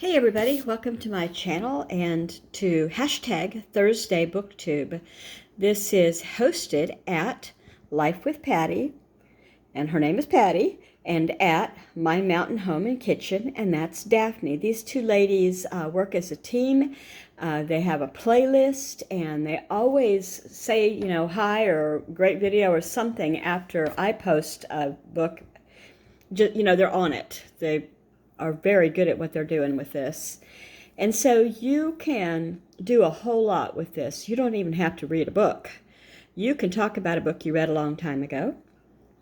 Hey everybody, welcome to my channel and to hashtag Thursday BookTube. This is hosted at Life with Patty, and her name is Patty, and at My Mountain Home and Kitchen, and that's Daphne. These two ladies work as a team. They have a playlist, and they always say, hi or great video or something after I post a book. They're on it. They are very good at what they're doing with this. And so you can do a whole lot with this. You don't even have to read a book. You can talk about a book you read a long time ago.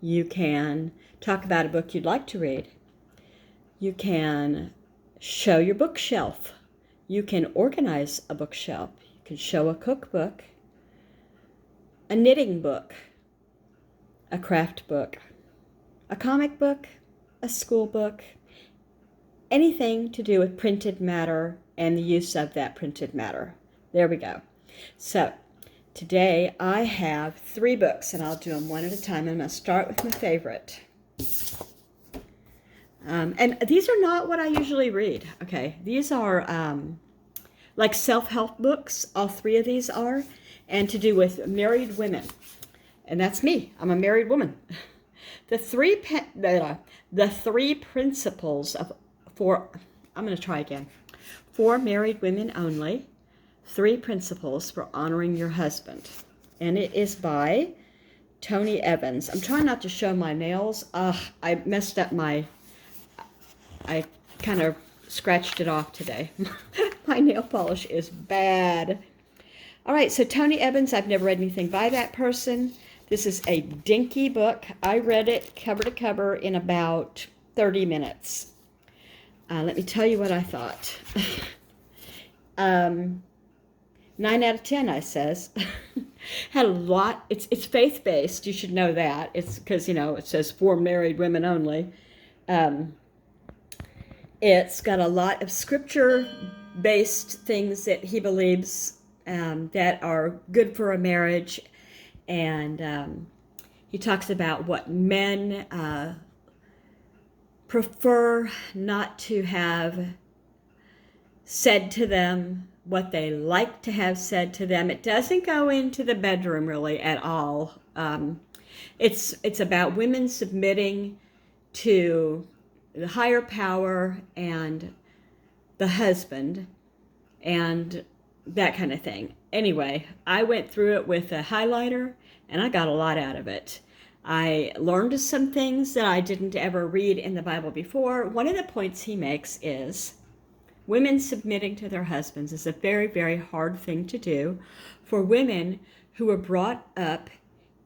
You can talk about a book you'd like to read. You can show your bookshelf. You can organize a bookshelf. You can show a cookbook, a knitting book, a craft book, a comic book, a school book, anything to do with printed matter and the use of that printed matter. There we go. So today I have 3 books, and I'll do them one at a time. I'm going to start with my favorite. And these are not what I usually read. Okay, these are like self-help books. All 3 of these are, and to do with married women. And that's me. I'm a married woman. The three principles for married women only, 3 principles for honoring your husband. And it is by Tony Evans. I'm trying not to show my nails. I messed up I kind of scratched it off today. My nail polish is bad. All right, so Tony Evans, I've never read anything by that person. This is a dinky book. I read it cover to cover in about 30 minutes. Let me tell you what I thought. 9 out of 10, I says. Had a lot. It's faith-based. You should know that. It's because, it says for married women only. It's got a lot of scripture-based things that he believes that are good for a marriage. And he talks about what men prefer not to have said to them, what they like to have said to them. It doesn't go into the bedroom really at all. It's about women submitting to the higher power and the husband and that kind of thing. Anyway, I went through it with a highlighter and I got a lot out of it. I learned some things that I didn't ever read in the Bible before. One of the points he makes is women submitting to their husbands is a very, very hard thing to do for women who were brought up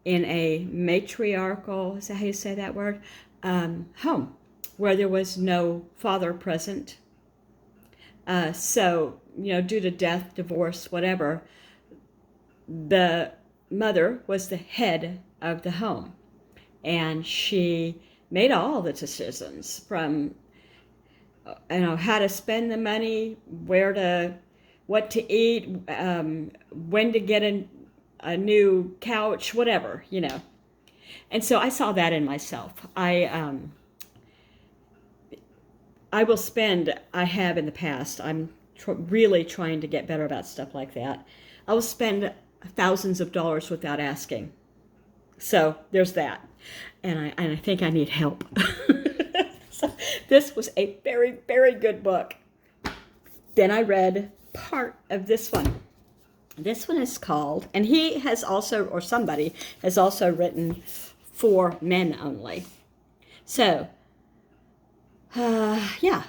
in a matriarchal, is that how you say that word? Home, where there was no father present. So, due to death, divorce, whatever, the mother was the head of the home. And she made all the decisions from, how to spend the money, what to eat, when to get a new couch, whatever, And so I saw that in myself. I have in the past, I'm really trying to get better about stuff like that. I will spend thousands of dollars without asking. So there's that. And I think I need help. So this was a very, very good book. Then I read part of this one. This one is called, and he has also, or somebody has also written For Men Only. So, Shanti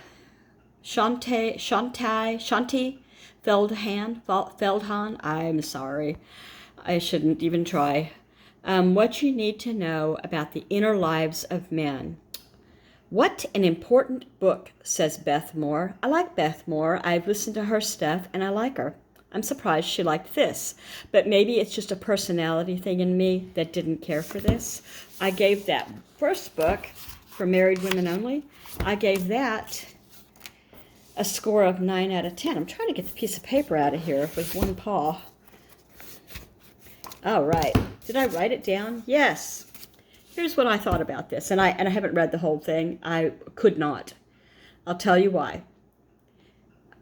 Feldhahn, I'm sorry. I shouldn't even try. What you need to know about the inner lives of men. What an important book, says Beth Moore. I like Beth Moore. I've listened to her stuff, and I like her. I'm surprised she liked this, but maybe it's just a personality thing in me that didn't care for this. I gave that first book, For Married Women Only, I gave that a score of 9 out of 10. I'm trying to get the piece of paper out of here with one paw. All right. Did I write it down? Yes. Here's what I thought about this, and I haven't read the whole thing. I could not. I'll tell you why.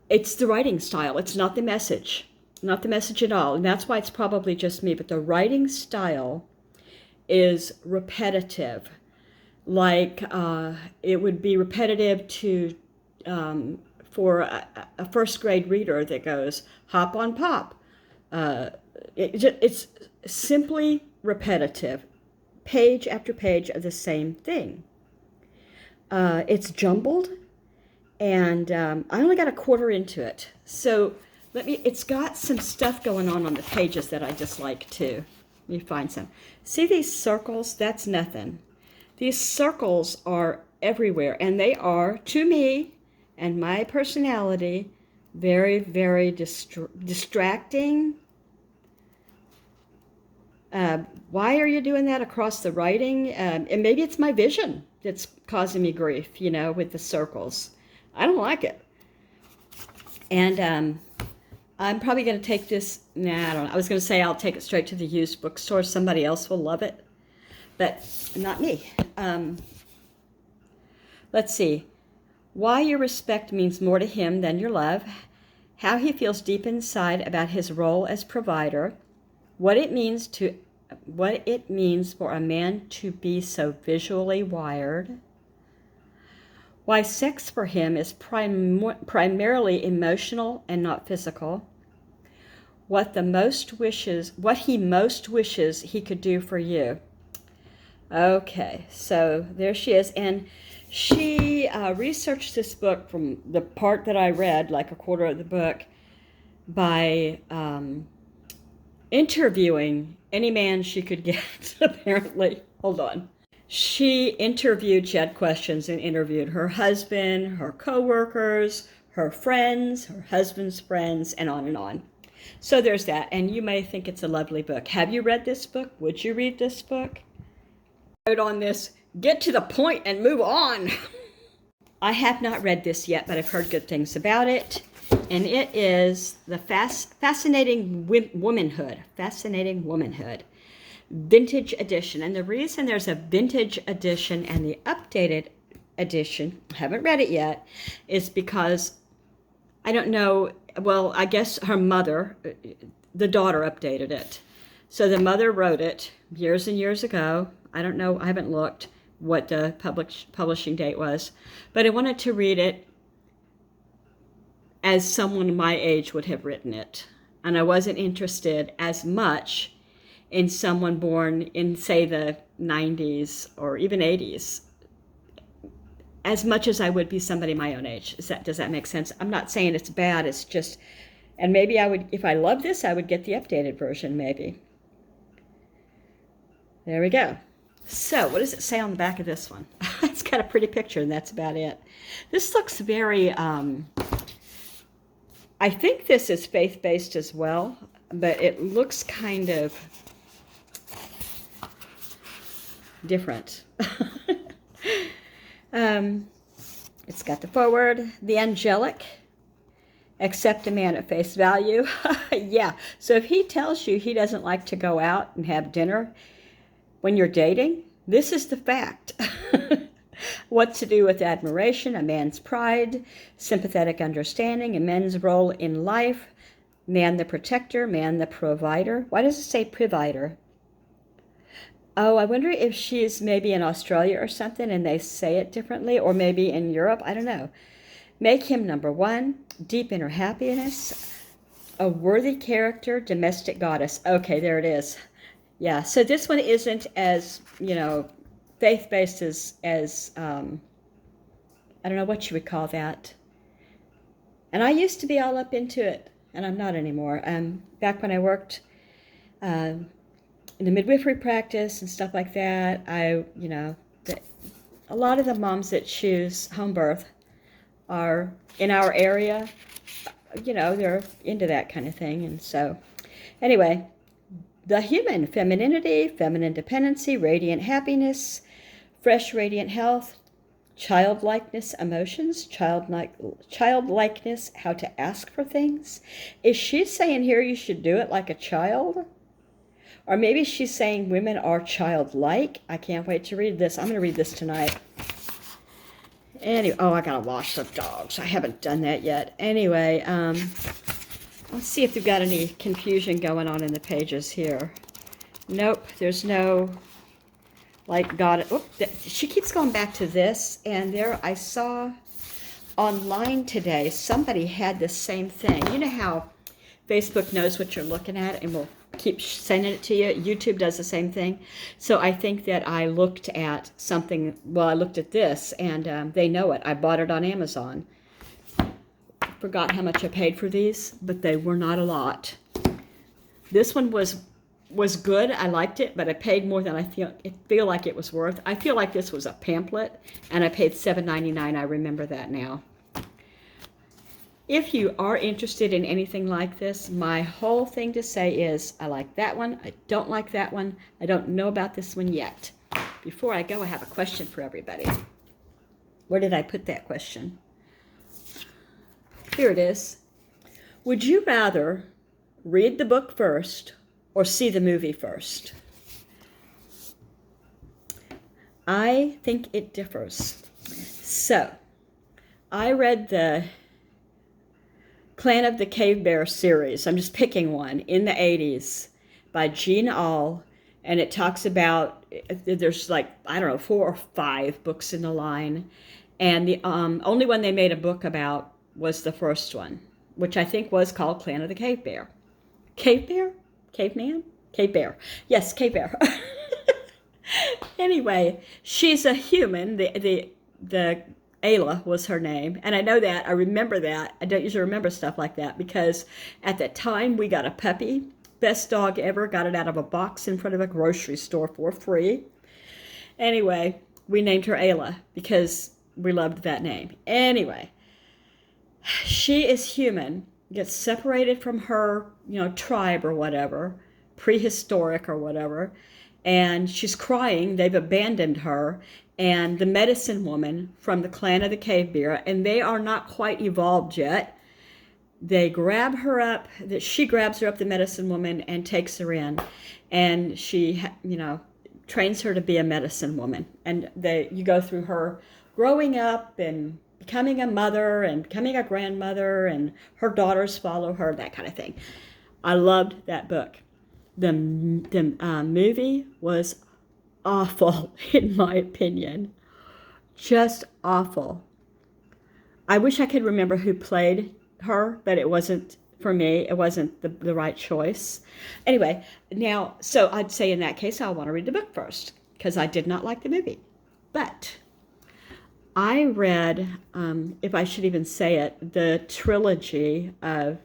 It's the writing style. It's not the message. Not the message at all. And that's why it's probably just me. But the writing style is repetitive. Like it would be repetitive to for a first grade reader that goes hop on pop. It's simply repetitive, page after page of the same thing. It's jumbled, and I only got a quarter into it. So it's got some stuff going on the pages that I just like too. Let me find some. See these circles? That's nothing. These circles are everywhere, and they are, to me and my personality, very, very distracting. Why are you doing that across the writing? And maybe it's my vision that's causing me grief, with the circles. I don't like it. And I'm probably going to take this, I don't know. I was going to say I'll take it straight to the used bookstore. Somebody else will love it, but not me. Let's see. Why your respect means more to him than your love. How he feels deep inside about his role as provider. What it means for a man to be so visually wired. Why sex for him is primarily emotional and not physical. What he most wishes he could do for you. Okay, so there she is, and she researched this book from the part that I read, like a quarter of the book, by interviewing any man she could get, apparently. Hold on. She had questions and interviewed her husband, her co-workers, her friends, her husband's friends, and on and on. So there's that, and you may think it's a lovely book. Have you read this book? Would you read this book? Wrote on this, get to the point and move on. I have not read this yet, but I've heard good things about it. And it is the Fascinating Womanhood. Fascinating Womanhood. Vintage edition. And the reason there's a vintage edition and the updated edition, I haven't read it yet, is because I don't know, well, I guess her mother, the daughter updated it. So the mother wrote it years and years ago. I don't know, I haven't looked what the publishing date was, but I wanted to read it as someone my age would have written it. And I wasn't interested as much in someone born in, say, the 90s or even 80s, as much as I would be somebody my own age. Does that make sense? I'm not saying it's bad, it's just, and maybe I would, if I love this, I would get the updated version, maybe. There we go. So, what does it say on the back of this one? It's got a pretty picture, and that's about it. This looks very, I think this is faith-based as well, but it looks kind of different. It's got the foreword, the angelic, accept a man at face value. Yeah, so if he tells you he doesn't like to go out and have dinner when you're dating, this is the fact. What to do with admiration, a man's pride, sympathetic understanding, a men's role in life, man the protector, man the provider. Why does it say provider? Oh, I wonder if she's maybe in Australia or something and they say it differently, or maybe in Europe, I don't know. Make him number one, deep inner happiness, a worthy character, domestic goddess. Okay, there it is. Yeah, so this one isn't as, faith-based as I don't know what you would call that. And I used to be all up into it, and I'm not anymore. Back when I worked in the midwifery practice and stuff like that, a lot of the moms that choose home birth are in our area, they're into that kind of thing. And so, anyway, the human, femininity, feminine dependency, radiant happiness, fresh radiant health, childlikeness, emotions, childlikeness, how to ask for things. Is she saying here you should do it like a child? Or maybe she's saying women are childlike. I can't wait to read this. I'm going to read this tonight. Anyway, oh, I gotta wash the dogs. I haven't done that yet. Anyway, let's see if we've got any confusion going on in the pages here. Nope, there's no, like, got it. Oop, she keeps going back to this, and there I saw online today, somebody had the same thing. You know how Facebook knows what you're looking at and will keep sending it to you? YouTube does the same thing. So I think that I looked at something, well, I looked at this, and they know it. I bought it on Amazon. Forgot how much I paid for these, but they were not a lot. This one was good. I liked it, but I paid more than I feel like it was worth. I feel like this was a pamphlet, and I paid $7.99. I remember that now. If you are interested in anything like this, my whole thing to say is I like that one. I don't like that one. I don't know about this one yet. Before I go, I have a question for everybody. Where did I put that question? Here it is. Would you rather read the book first or see the movie first? I think it differs. So, I read the Clan of the Cave Bear series. I'm just picking one in the 80s by Jean Auel, and it talks about, there's like, I don't know, 4 or 5 books in the line, and the only one they made a book about was the first one, which I think was called Clan of the Cave Bear. Cave Bear? Caveman? Cave Bear. Yes, Cave Bear. Anyway, she's a human. The Ayla was her name, and I know that. I remember that. I don't usually remember stuff like that because at the time we got a puppy. Best dog ever. Got it out of a box in front of a grocery store for free. Anyway, we named her Ayla because we loved that name. Anyway, she is human, gets separated from her, tribe or whatever, prehistoric or whatever, and she's crying. They've abandoned her, and the medicine woman from the Clan of the Cave Bear, and they are not quite evolved yet. They grab her up, she grabs her up, the medicine woman, and takes her in, and she, trains her to be a medicine woman. And you go through her growing up and becoming a mother and becoming a grandmother, and her daughters follow her, that kind of thing. I loved that book. The movie was awful, in my opinion. Just awful. I wish I could remember who played her, but it wasn't, for me, it wasn't the right choice. Anyway, now, so I'd say in that case, I want to read the book first, because I did not like the movie. But I read, if I should even say it, the trilogy of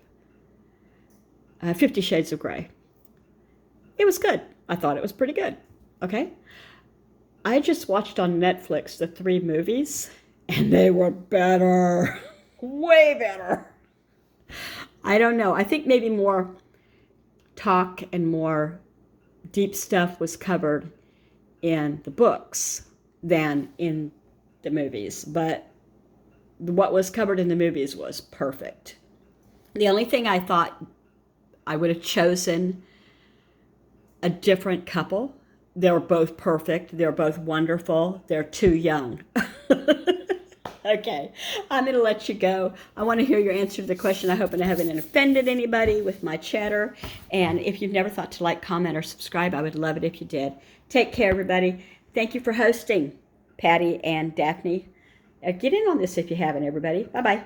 50 Shades of Grey. It was good. I thought it was pretty good. Okay? I just watched on Netflix the 3 movies, and they were better. Way better. I don't know. I think maybe more talk and more deep stuff was covered in the books than in the movies, but what was covered in the movies was perfect. The only thing I thought I would have chosen a different couple. They're both perfect. They're both wonderful. They're too young. Okay, I'm going to let you go. I want to hear your answer to the question. I hope I haven't offended anybody with my chatter. And if you've never thought to like, comment, or subscribe, I would love it if you did. Take care, everybody. Thank you for hosting, Patty and Daphne. Get in on this if you haven't, everybody. Bye-bye.